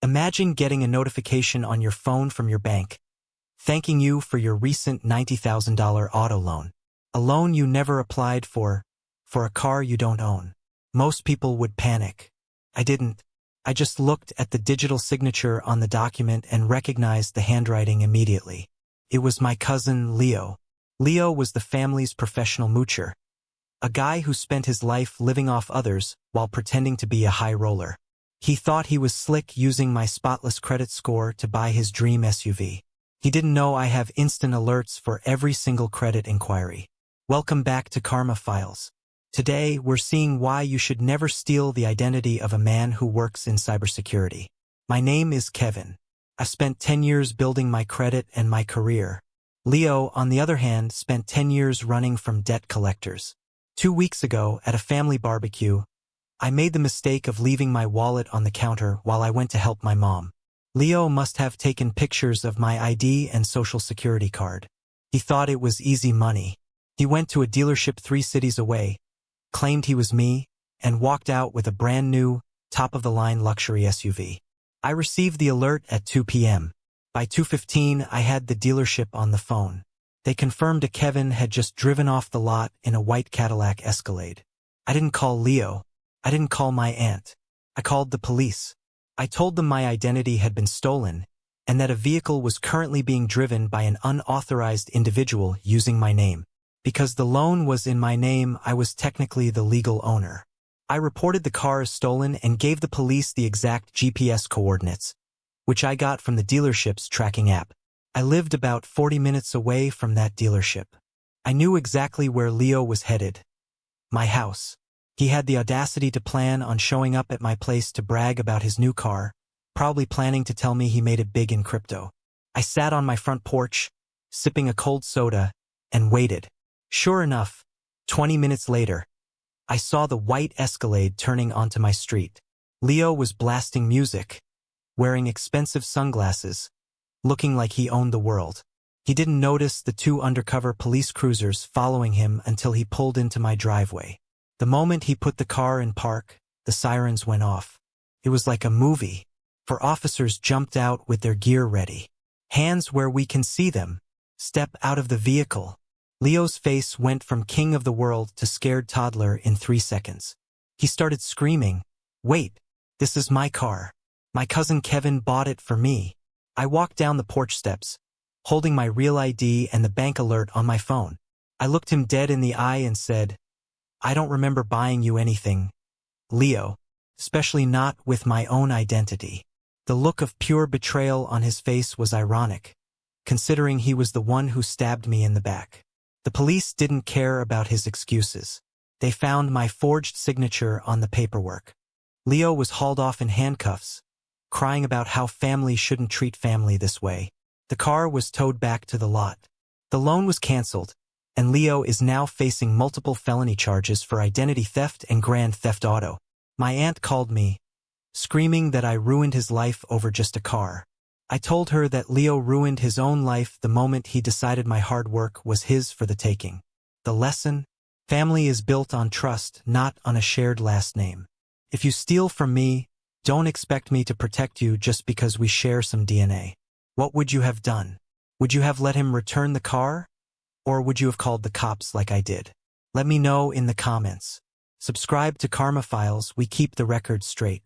Imagine getting a notification on your phone from your bank, thanking you for your recent $90,000 auto loan. A loan you never applied for a car you don't own. Most people would panic. I didn't. I just looked at the digital signature on the document and recognized the handwriting immediately. It was my cousin, Leo. Leo was the family's professional moocher, a guy who spent his life living off others while pretending to be a high roller. He thought he was slick using my spotless credit score to buy his dream SUV. He didn't know I have instant alerts for every single credit inquiry. Welcome back to Karma Files. Today, we're seeing why you should never steal the identity of a man who works in cybersecurity. My name is Kevin. I've spent 10 years building my credit and my career. Leo, on the other hand, spent 10 years running from debt collectors. 2 weeks ago, at a family barbecue, I made the mistake of leaving my wallet on the counter while I went to help my mom. Leo must have taken pictures of my ID and social security card. He thought it was easy money. He went to a dealership 3 cities away, claimed he was me, and walked out with a brand new, top-of-the-line luxury SUV. I received the alert at 2 p.m. By 2:15, I had the dealership on the phone. They confirmed a Kevin had just driven off the lot in a white Cadillac Escalade. I didn't call Leo. I didn't call my aunt. I called the police. I told them my identity had been stolen and that a vehicle was currently being driven by an unauthorized individual using my name. Because the loan was in my name, I was technically the legal owner. I reported the car as stolen and gave the police the exact GPS coordinates, which I got from the dealership's tracking app. I lived about 40 minutes away from that dealership. I knew exactly where Leo was headed. My house. He had the audacity to plan on showing up at my place to brag about his new car, probably planning to tell me he made it big in crypto. I sat on my front porch, sipping a cold soda, and waited. Sure enough, 20 minutes later, I saw the white Escalade turning onto my street. Leo was blasting music, wearing expensive sunglasses, looking like he owned the world. He didn't notice the 2 undercover police cruisers following him until he pulled into my driveway. The moment he put the car in park, the sirens went off. It was like a movie, for officers jumped out with their gear ready. Hands where we can see them. Step out of the vehicle. Leo's face went from king of the world to scared toddler in 3 seconds. He started screaming, "Wait, this is my car. My cousin Kevin bought it for me." I walked down the porch steps, holding my real ID and the bank alert on my phone. I looked him dead in the eye and said, "I don't remember buying you anything, Leo, especially not with my own identity." The look of pure betrayal on his face was ironic, considering he was the one who stabbed me in the back. The police didn't care about his excuses. They found my forged signature on the paperwork. Leo was hauled off in handcuffs, crying about how family shouldn't treat family this way. The car was towed back to the lot. The loan was canceled, and Leo is now facing multiple felony charges for identity theft and grand theft auto. My aunt called me, screaming that I ruined his life over just a car. I told her that Leo ruined his own life the moment he decided my hard work was his for the taking. The lesson? Family is built on trust, not on a shared last name. If you steal from me, don't expect me to protect you just because we share some DNA. What would you have done? Would you have let him return the car? Or would you have called the cops like I did? Let me know in the comments. Subscribe to Karma Files, we keep the record straight.